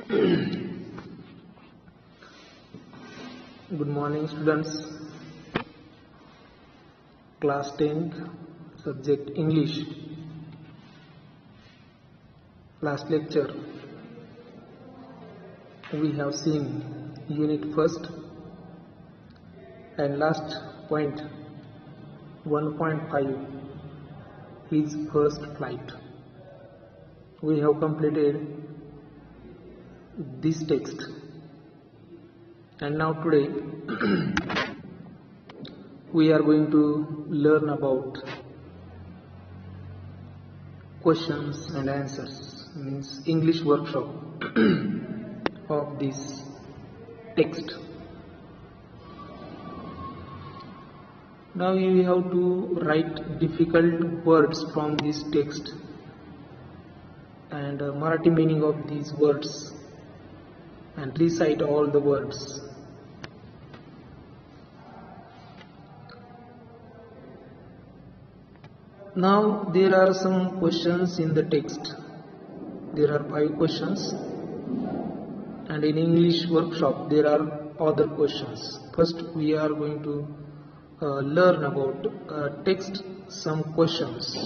Good morning, students. Class 10th, subject English. Last lecture, we have seen unit first and last point 1.5, his first flight. We have completed this text, and now today we are going to learn about questions and answers, means English workshop of this text. Now you have to write difficult words from this text and Marathi meaning of these words and recite all the words. Now there are some questions in the text. There are 5 questions, and in English workshop there are other questions. First we are going to learn about text some questions.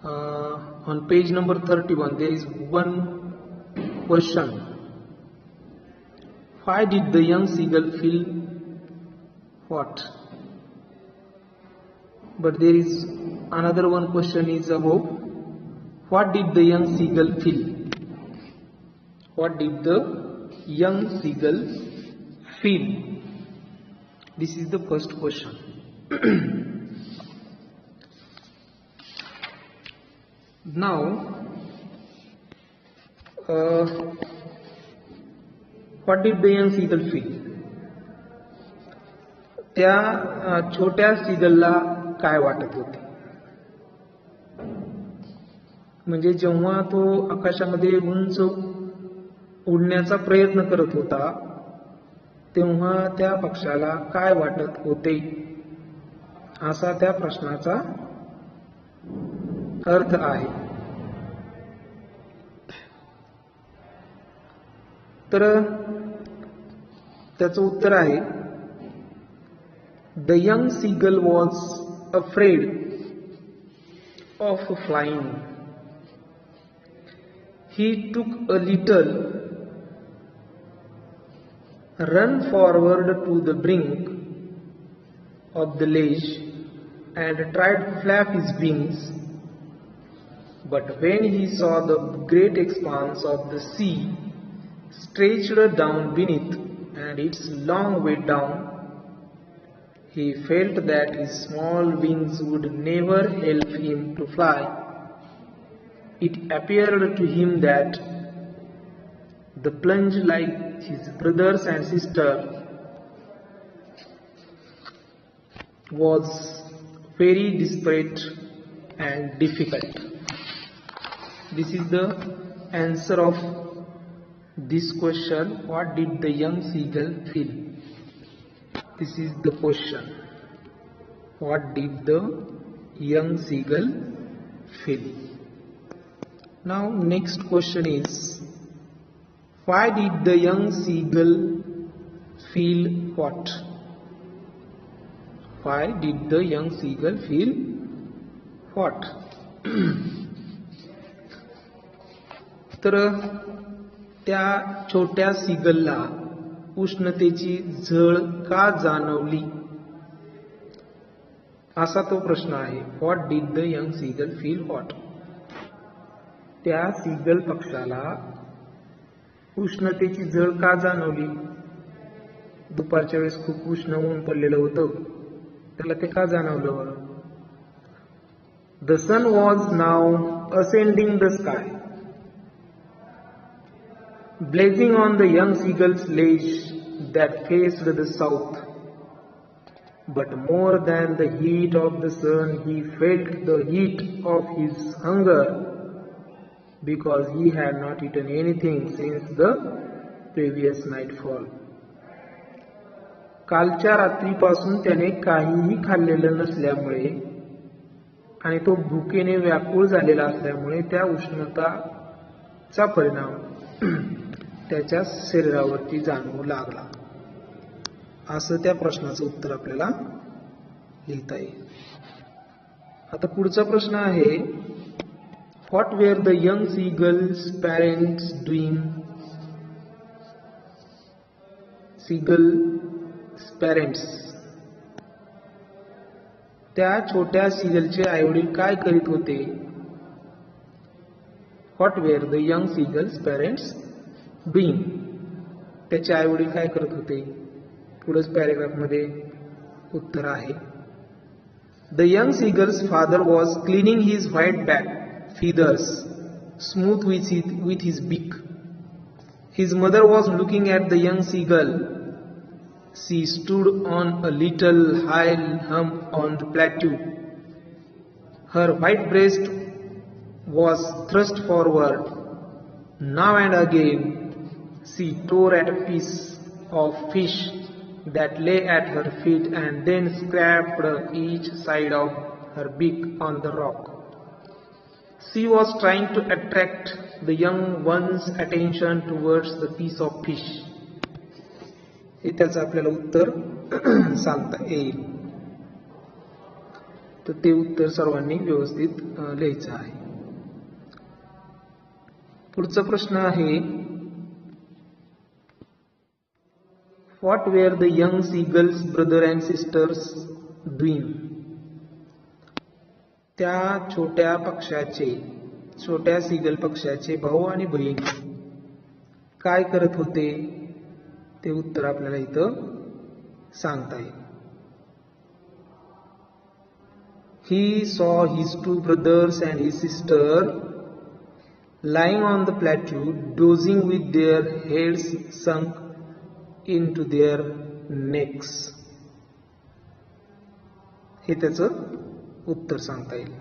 On page number 31 there is one question. Why did the young seagull feel what? But there is another one question is about what did the young seagull feel? What did the young seagull feel? This is the first question. Now, what did the young seagull feel? त्या छोट्या सीगलला काय वाटत होते? म्हणजे जेव्हा तो आकाशामध्ये उंच उडण्याचा प्रयत्न करत होता तेव्हा त्या पक्षाला काय वाटत होते, असा त्या प्रश्नाचा अर्थ आहे. तर त्याचं उत्तर आहे, The young seagull was afraid of flying. He took a little run forward to the brink of the ledge and tried to flap his wings, but when he saw the great expanse of the sea stretched down beneath and its long way down, he felt that his small wings would never help him to fly. It appeared to him that the plunge, like his brothers and sisters, was very desperate and difficult. This is the answer of this question. What did the young seagull feel? This is the question. What did the young seagull feel? Now next question is, why did the young seagull feel what? Why did the young seagull feel what? तर त्या छोट्या सीगलला उष्णतेची झळ का जाणवली, असा तो प्रश्न आहे. What did the young seagull feel what? त्या सीगल पक्षाला उष्णतेची झळ का जाणवली? दुपारच्या वेळेस खूप उष्ण ऊन पडलेलं होतं, त्याला ते का जाणवलं? The sun was now ascending the sky, blazing on the young seagull's ledge that faced the south. But more than the heat of the sun, he felt the heat of his hunger, because he had not eaten anything since the previous nightfall. कालच्या रात्रीपासून त्याने काहीही खाल्लेलं नसल्यामुळे आणि तो भुकेने व्याकुळ झालेला असल्यामुळे त्या उष्णताचा परिणाम त्याच्या शरीरावरती जाणवू लागला. असं त्या प्रश्नाचं उत्तर आपल्याला लिहिता येईल. आता पुढचा प्रश्न आहे, what were the young seagulls parents doing? Seagulls parents, त्या छोट्या सीगलचे आईवडील काय करीत होते? What were the young seagulls parents doing? त्याचे आईवडील काय करत होते? पुढेच पॅरेग्राफ मध्ये उत्तर आहे. The young seagull's father was cleaning his white back feathers smooth with his beak. His mother was looking at the young seagull. She stood on a little high hump on the plateau. Her white breast was thrust forward. Now and again she tore at a piece of fish that lay at her feet and then scraped each side of her beak on the rock. She was trying to attract the young one's attention towards the piece of fish. हे त्याचं आपल्याला उत्तर सांगता येईल. तर ते उत्तर सर्वांनी व्यवस्थित लिहायचं आहे. पुढचा प्रश्न आहे, What were the young seagulls' brother and sisters doing? त्या छोट्या सीगल पक्षाचे भाऊ आणि बहीण काय करत होते? ते उत्तर आपल्याला इथं सांगता येईल. He saw his two brothers and his sister lying on the plateau, dozing with their heads sunk into their necks. हे त्याचं उत्तर सांगता येईल.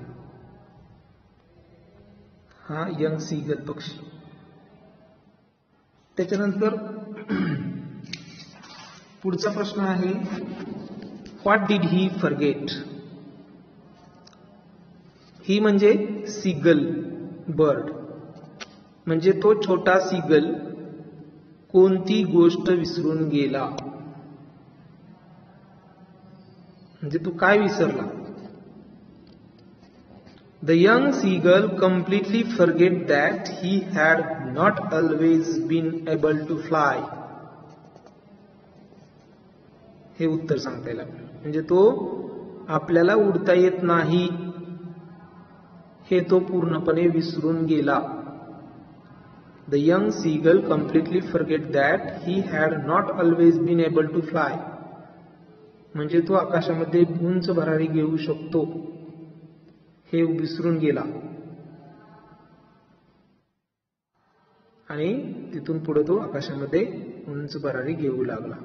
हा यंग सीगल पक्षी. त्याच्यानंतर पुढचा प्रश्न आहे, व्हॉट डिड ही फॉरगेट? ही म्हणजे सीगल बर्ड, म्हणजे तो छोटा सीगल कोणती गोष्ट विसरून गेला? म्हणजे तू काय विसरला? The young seagull completely forget that he had not always been able to fly. हे उत्तर सांगता येईल. म्हणजे तो आपल्याला उडता येत नाही हे तो पूर्णपणे विसरून गेला. The young seagull completely forget that he had not always been able to fly. म्हणजे तो आकाशामध्ये उंच भरारी घेऊ शकतो हे विसरून गेला आणि तिथून पुढे तो आकाशामध्ये उंच भरारी घेऊ लागला.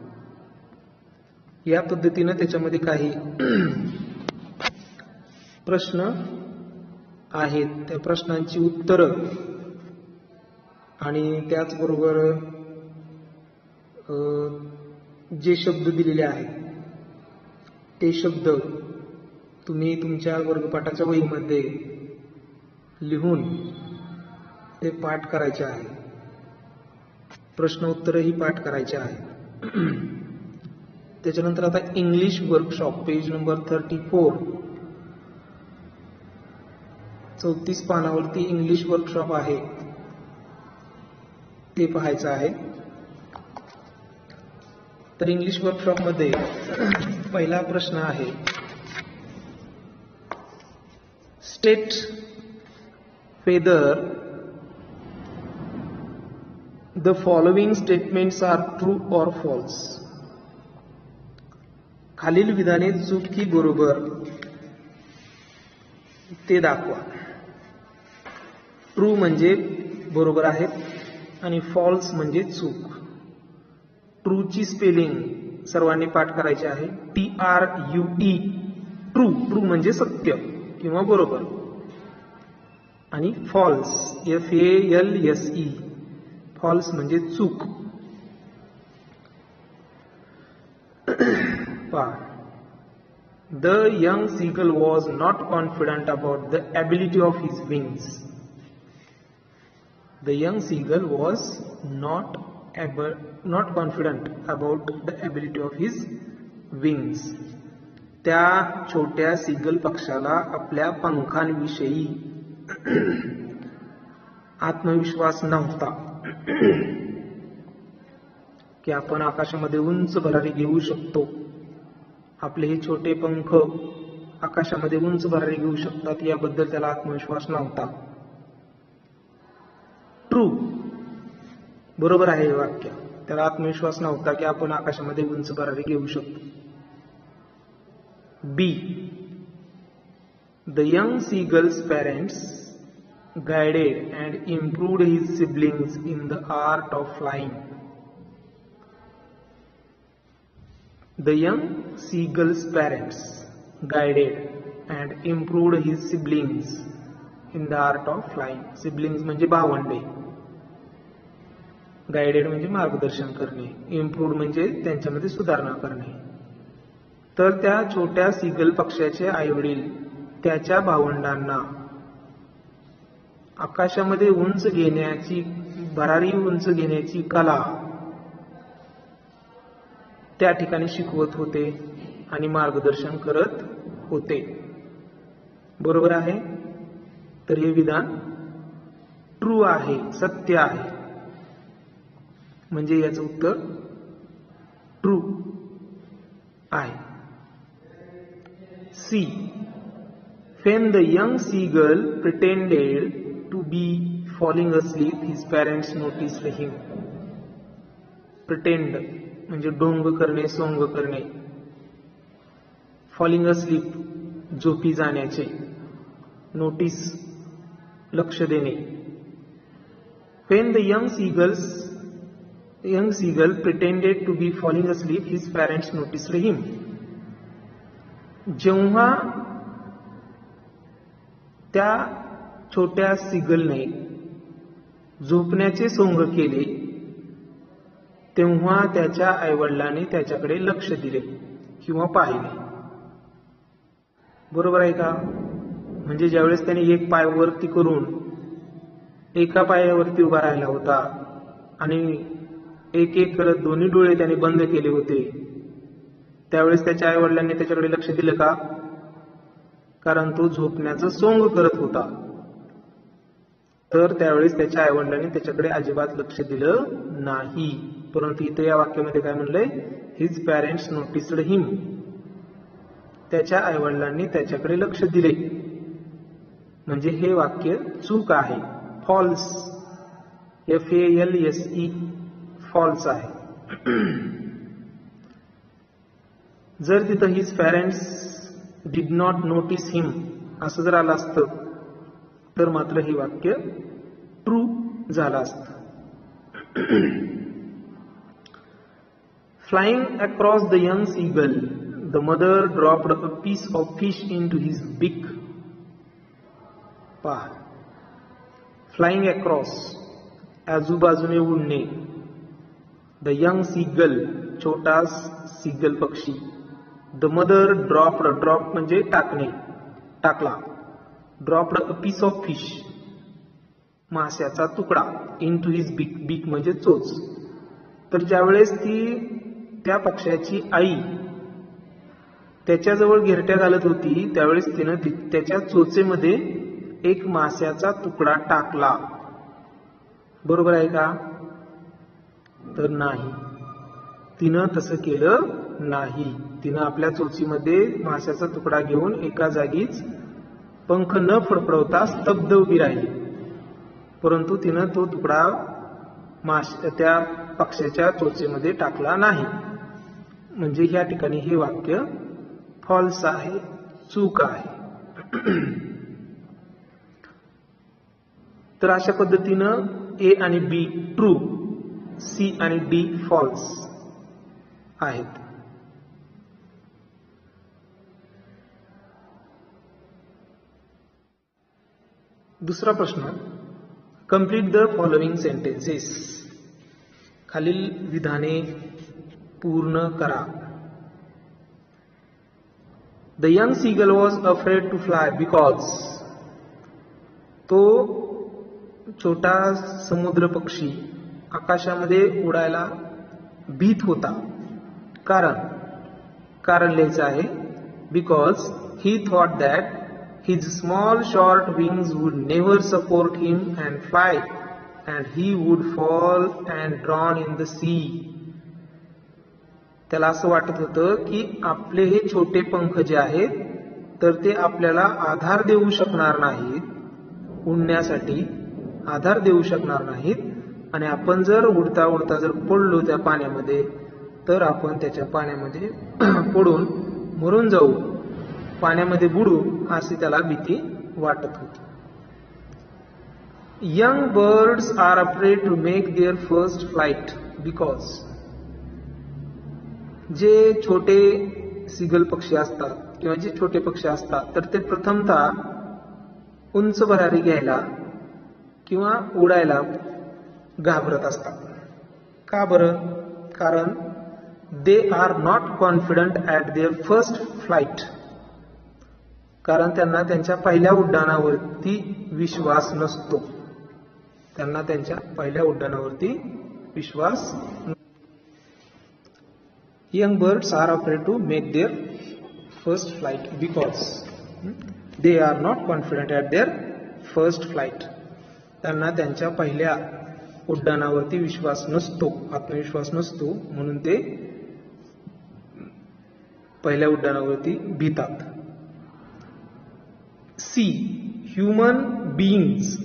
या पद्धतीने त्याच्यामध्ये काही प्रश्न आहेत, त्या प्रश्नांची उत्तरं आणि त्याचबरोबर जे शब्द दिलेले आहेत ते शब्द तुम्ही तुमच्या वर्गपाठाच्या वहीमध्ये लिहून ते पाठ करायचे आहे. प्रश्न उत्तरही पाठ करायचे आहे. त्याच्यानंतर आता इंग्लिश वर्कशॉप पेज नंबर 34, 34 पानावरती इंग्लिश वर्कशॉप आहे ते पाहायचं आहे. तर इंग्लिश वर्कशॉप मध्ये पहिला प्रश्न आहे, state whether the following statements are true or false. खालील विधाने चूक की बरोबर ते दाखवा. ट्रू म्हणजे बरोबर आहेत आणि फॉल्स म्हणजे चूक. ट्रूची स्पेलिंग सर्वांनी पाठ करायची आहे. TRUE, true. ट्रू म्हणजे सत्य किंवा बरोबर. आणि फॉल्स FALSE, फॉल्स म्हणजे चूक. The young seagull was not confident about the ability of his wings. The young seagull was not not confident about the ability of his wings. त्या छोट्या seagull पक्षाला आपल्या पंखांविषयी आत्मविश्वास नव्हता की आपण आकाशामध्ये उंच भरारी घेऊ शकतो. आपले हे छोटे पंख आकाशामध्ये उंच भरारी घेऊ शकतात याबद्दल त्याला आत्मविश्वास नव्हता. ट्रू, बरोबर आहे हे वाक्य. त्याला आत्मविश्वास नव्हता की आपण आकाशामध्ये उंच भरारी घेऊ शकतो. Be, the young seagulls parents guided and improved his siblings in the art of flying. The young seagull's parents guided and improved his siblings in the art of flying. Siblings म्हणजे भावंडे. गाइडेड म्हणजे मार्गदर्शन करणे, improved म्हणजे त्यांच्यामध्ये सुधारणा करणे. तर त्या छोट्या सीगल पक्षाचे आईवडील त्याच्या भावंडांना आकाशामध्ये उंच घेण्याची, भरारी उंच घेण्याची कला त्या ठिकाणी शिकवत होते आणि मार्गदर्शन करत होते. बरोबर आहे. तर हे विधान ट्रू आहे, सत्य आहे. म्हणजे याचं उत्तर ट्रू आहे. C, when the young seagull pretended to be falling asleep, his parents noticed him. Pretend म्हणजे डोंग करणे, सोंग करणे. falling asleep झोपी जाण्याचे. नोटीस लक्ष देणे. when the young seagull pretended to be falling asleep, his parents noticed him. जेव्हा त्या छोट्या सीगलने झोपण्याचे सोंग केले तेव्हा त्याच्या आईवडिलांनी त्याच्याकडे लक्ष दिले किंवा पाहिले. बरोबर आहे का? म्हणजे ज्यावेळेस त्याने एक पाय वरती करून एका पायावरती उभा राहिला होता आणि एक एक करत दोन्ही डोळे त्याने बंद केले होते, त्यावेळेस त्याच्या आईवडिलांनी त्याच्याकडे लक्ष दिलं का? कारण तो झोपण्याचं सोंग करत होता. तर त्यावेळेस त्याच्या आईवडिलांनी त्याच्याकडे अजिबात लक्ष दिलं नाही. परंतु इथे या वाक्यामध्ये काय म्हणलंय? हिज पॅरेंट्स नोटिस्ड हिम. त्याच्या आईवडिलांनी त्याच्याकडे लक्ष दिले. म्हणजे हे वाक्य चूक आहे, फॉल्स. FALSE, फॉल्स आहे. जर तिथं his parents did not notice him असं जर आलं असतं तर मात्र हे वाक्य ट्रू झालं असतं. Flying across the young seagull, the mother dropped a piece of fish into his beak. पहा, फ्लाइंग अक्रॉस आजूबाजूने उडणे. द यंग सीगल छोटा सीगल पक्षी. द मदर ड्रॉप्ड, ड्रॉप म्हणजे टाकणे, टाकला. Dropped a piece of fish मास्याचा तुकडा. इन टू हिज बीक, बीक म्हणजे चोच. तर ज्यावेळेस ती त्या पक्ष्याची आई त्याच्याजवळ घेरट्या घालत होती त्यावेळेस तिनं त्याच्या चोचेमध्ये एक मास्याचा तुकडा टाकला. बरोबर आहे का? तर नाही, तिनं तसं केलं नाही. तिनं आपल्या चोचीमध्ये मास्याचा तुकडा घेऊन एका जागीच पंख न फडफडवता स्तब्ध उभी राहिली. परंतु तिनं तो तुकडा त्या पक्ष्याच्या चोचेमध्ये टाकला नाही. म्हणजे या ठिकाणी हे वाक्य फॉल्स आहे, चूक आहे. तर अशा पद्धतीनं ए आणि बी ट्रू, सी आणि डी फॉल्स आहेत. दुसरा प्रश्न, कंप्लीट द फॉलोइंग सेंटेन्सेस. खालील विधाने पूर्ण करा. The young seagull was afraid to fly because. तो छोटा समुद्र पक्षी आकाशामध्ये उडायला भीत होता. कारण लिहायचं आहे because he thought that his small short wings would never support him and fly and he would fall and drown in the sea. त्याला असं वाटत होतं की आपले हे छोटे पंख जे आहेत तर ते आपल्याला आधार देऊ शकणार नाहीत, उडण्यासाठी आधार देऊ शकणार नाहीत, आणि आपण जर उडता उडता जर पडलो त्या पाण्यामध्ये तर आपण त्याच्या पाण्यामध्ये पडून मरून जाऊ, पाण्यामध्ये बुडू, अशी त्याला भीती वाटत होती. Young birds are afraid to make their first flight because जे छोटे सिगल पक्षी असतात किंवा जे छोटे पक्षी असतात तर ते प्रथमतः उंच भरारी घ्यायला किंवा उडायला घाबरत असतात. का बरं? कारण दे are not confident at their first flight. कारण त्यांना त्यांच्या पहिल्या उड्डाणावरती विश्वास नसतो. त्यांना त्यांच्या पहिल्या उड्डाणावरती विश्वास. Young birds are afraid to make their first flight because they are not confident at their first flight. त्यांना त्यांच्या पहिल्या उड्डाणावरती विश्वास नसतो, आत्मविश्वास नसतो, म्हणून ते पहिल्या उड्डाणावरती भीतात. See. Human beings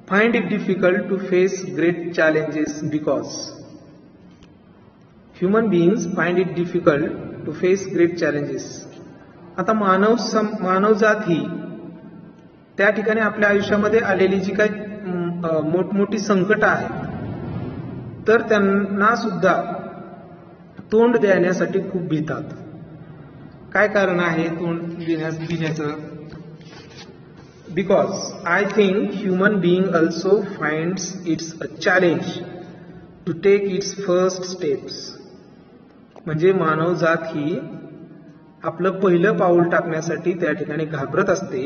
find it difficult to face great challenges because human beings find it difficult to face great challenges. आता मानवजात ही त्या ठिकाणी आपल्या आयुष्यामध्ये आलेली जी काही मोठमोठी संकट आहेत तर त्यांना सुद्धा तोंड देण्यासाठी खूप भीतात. काय कारण आहे तोंड देण्याचं? Because I think human being also finds it's a challenge to take its first steps. म्हणजे मानवजात ही आपलं पहिलं पाऊल टाकण्यासाठी त्या ठिकाणी घाबरत असते.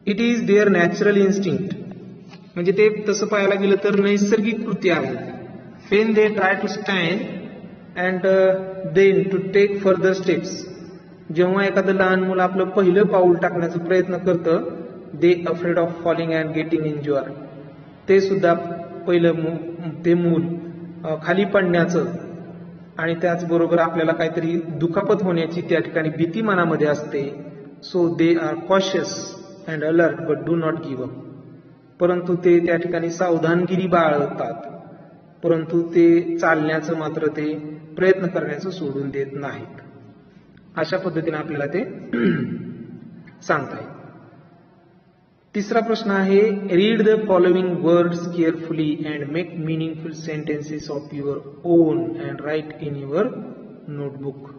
It is their natural instinct. म्हणजे ते तसं पाहायला गेलं तर नैसर्गिक कृती आहे. when they try to stand and then to take further steps. जेव्हा एखादं लहान मुलं आपलं पहिलं पाऊल टाकण्याचा प्रयत्न करतं they afraid of falling and getting injured. ते सुद्धा पहिलं ते मूल खाली पडण्याचं आणि त्याचबरोबर आपल्याला काहीतरी दुखापत होण्याची त्या ठिकाणी भीती मनामध्ये असते. So they are cautious and alert but do not give up. परंतु ते त्या ठिकाणी सावधानगिरी बाळगतात, परंतु ते चालण्याचं मात्र ते प्रयत्न करण्याचं सोडून देत नाहीत. अशा पद्धतीने आपल्याला ते सांगता येईल. तिसरा प्रश्न आहे read the following words carefully and make meaningful sentences of your own and write in your notebook.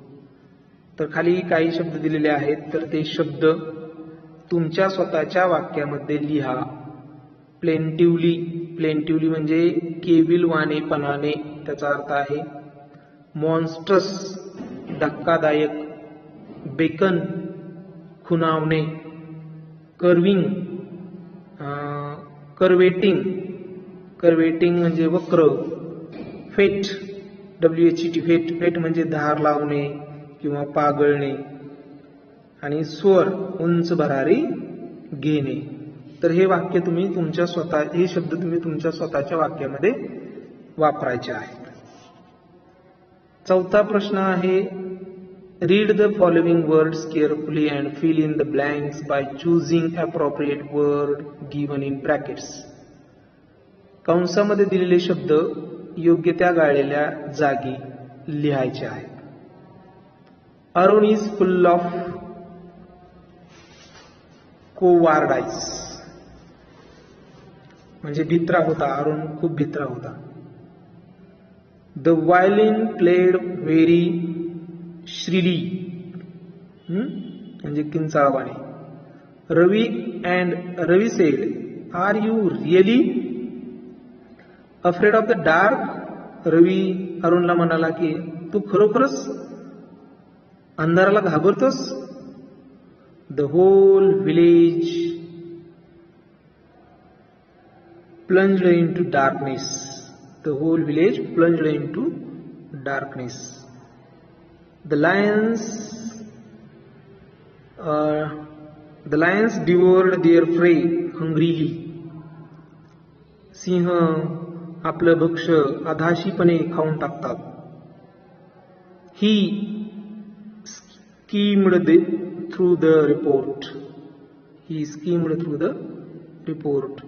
तर खाली काही शब्द दिलेले आहेत तर ते शब्द तुमच्या स्वतःच्या वाक्यामध्ये लिहा. प्लेंटिवली म्हणजे केविलवाणेपणाने त्याचा अर्थ आहे. मॉन्स्ट्रस धक्कादायक. बेकन खुणावणे. कर्विंग कर्वेटिंग म्हणजे वक्र. फेट फेट म्हणजे धार लावणे किंवा पागळणे. आणि स्वर उंच भरारी घेणे. तर हे वाक्य तुम्ही हे शब्द तुम्ही तुमच्या स्वतःच्या वाक्यामध्ये वापरायचे आहेत. चौथा प्रश्न आहे read the following words carefully and fill in the blanks by choosing appropriate word given in brackets. कंसामध्ये दिलेले शब्द योग्य त्या गाळलेल्या जागी लिहायचे आहेत. Arun is full of cowardice म्हणजे भित्रा होता. अरुण खूप भित्रा होता. The violin played very shrilly म्हणजे किंचाळवाणे. Ravi said are you really afraid of the dark. Ravi अरुणला म्हणाला की तू खरोखरच अंधाराला घाबरतोस. The whole village plunged into darkness. The whole village plunged into darkness. The lions devoured their prey hungrily. सिंह आपलं भक्ष्य अधाशीपणे खाऊन टाकतात. He skimmed through the report. He skimmed through the report.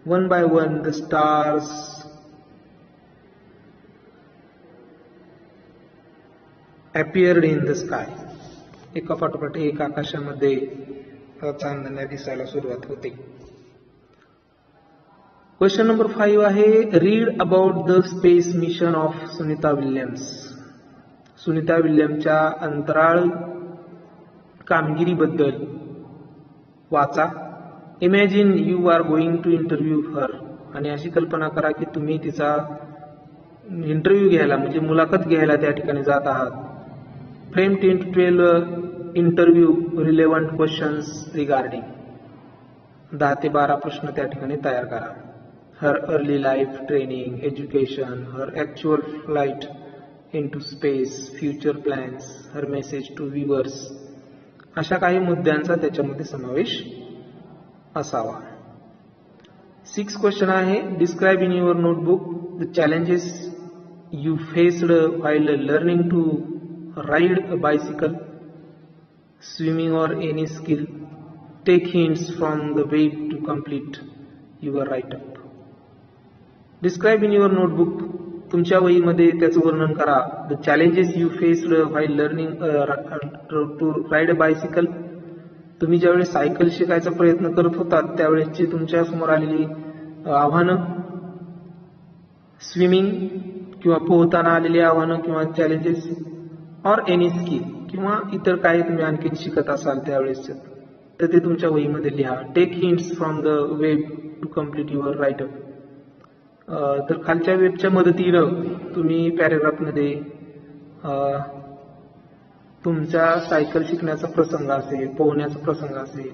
One by one the stars appeared in the sky. एका पाठोपाठ एक आकाशामध्ये चांदण्या दिसायला सुरुवात होते. क्वेश्चन नंबर 5 आहे, read about the space mission of Sunita Williams. Sunita विल्यमच्या अंतराळ कामगिरीबद्दल वाचा. Imagine you are going to interview her. आणि अशी कल्पना करा की तुम्ही तिचा इंटरव्ह्यू घ्यायला म्हणजे मुलाखत घ्यायला त्या ठिकाणी जात आहात. Frame 10 to 12 interview relevant questions regarding. 10 ते 12 प्रश्न त्या ठिकाणी तयार करा. Her early life training, education, her actual flight into space, future plans, her message to viewers. अशा काही मुद्द्यांचा त्याच्यामध्ये समावेश असावा. 6 क्वेश्चन आहे, describe in your notebook the challenges you faced while learning to ride a bicycle, swimming or any skill. Take hints from the web to complete your write-up. Describe in your notebook. तुमच्या वहीमध्ये त्याचं वर्णन करा. The challenges you faced while learning to ride a bicycle. तुम्ही ज्यावेळेस cycle शिकायचा प्रयत्न करत होतात त्यावेळेसची तुमच्या समोर आलेली आव्हानं. स्विमिंग किंवा पोहताना आलेली आव्हानं किंवा चॅलेंजेस. ऑर एनी स्किल किंवा इतर काय तुम्ही आणखी शिकत असाल त्यावेळेस तर ते तुमच्या वहीमध्ये लिहा. Take hints from the web to complete your write up. तर खालच्या वेबच्या मदतीनं तुम्ही पॅरेग्राफमध्ये तुमच्या सायकल शिकण्याचा प्रसंग असेल, पोहण्याचा प्रसंग असेल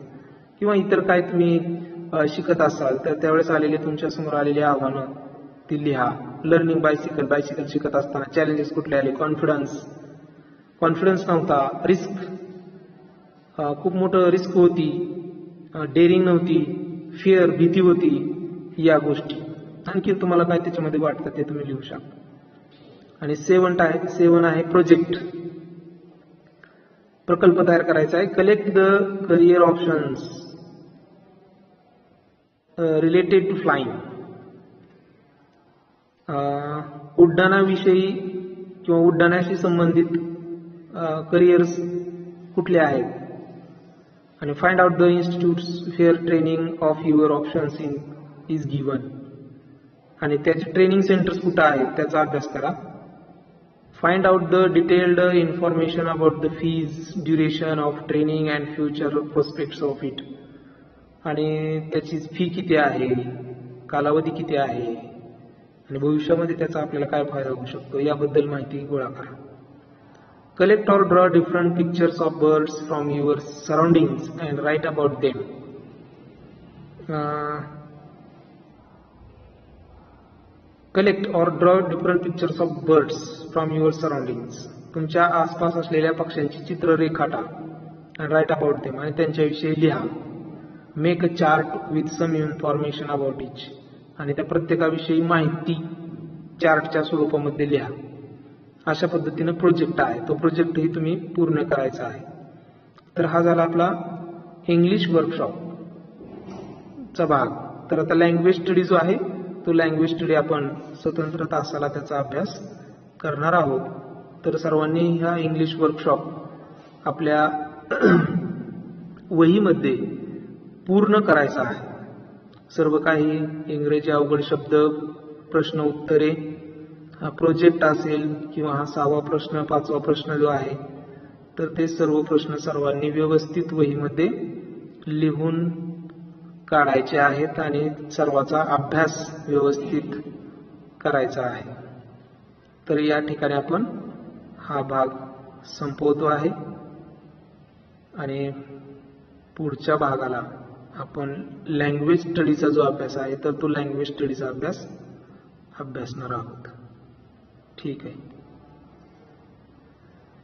किंवा इतर काय तुम्ही शिकत असाल तर त्यावेळेस आलेले तुमच्या समोर आलेली आव्हानं ती लिहा. लर्निंग बायसिकल शिकत असताना चॅलेंजेस कुठले आले? कॉन्फिडन्स नव्हता, रिस्क खूप मोठं रिस्क होती, डेअरिंग नव्हती, फिअर भीती होती, या गोष्टी. आणखी तुम्हाला काय त्याच्यामध्ये वाटतं ते तुम्ही लिहू शकता. आणि 7 आहे प्रोजेक्ट. प्रकल्प तयार करायचा आहे. Collect the career options related to flying. उड्डाणाविषयी किंवा उड्डाणाशी संबंधित करिअर्स कुठले आहेत. आणि find out the institutes where training of your options is given. आणि त्याचे ट्रेनिंग सेंटर्स कुठं आहेत त्याचा अभ्यास करा. Find out the detailed information about the fees, duration of training and future prospects of it. आणि त्याची फी किती आहे, कालावधी किती आहे आणि भविष्यामध्ये त्याचा आपल्याला काय फायदा होऊ शकतो याबद्दल माहिती गोळा करा. Collect or draw different pictures of birds from your surroundings and write about them. Collect or draw different pictures of birds from your surroundings. तुमच्या आसपास असलेल्या पक्ष्यांची चित्र रेखाटा अँड राईट अबाउट देम आणि त्यांच्याविषयी लिहा. Make a chart with some information about each. आणि त्या प्रत्येकाविषयी माहिती चार्टच्या स्वरूपामध्ये लिहा. अशा पद्धतीनं प्रोजेक्ट आहे. तो प्रोजेक्टही तुम्ही पूर्ण करायचा आहे. तर हा झाला आपला इंग्लिश वर्कशॉपचा भाग. तर आता लँग्वेज स्टडी जो आहे तो लँग्वेज स्टडी आपण स्वतंत्र तासाला त्याचा अभ्यास करणार आहोत. तर सर्वांनी ह्या इंग्लिश वर्कशॉप आपल्या वहीमध्ये पूर्ण करायचा आहे. सर्व काही इंग्रजी अवघड शब्द, प्रश्न उत्तरे, हा प्रोजेक्ट असेल किंवा हा 6वा प्रश्न, 5वा प्रश्न जो आहे तर ते सर्व प्रश्न सर्वांनी व्यवस्थित वहीमध्ये लिहून काढायचे आहेत आणि सर्वाचा अभ्यास व्यवस्थित करायचा आहे. तर या ठिकाणी आपण हा भाग संपवतो आहे आणि पुढच्या भागाला आपण लँग्वेज स्टडीचा जो अभ्यास आहे तर तो लँग्वेज स्टडीचा अभ्यास अभ्यासणार आहोत. ठीक आहे.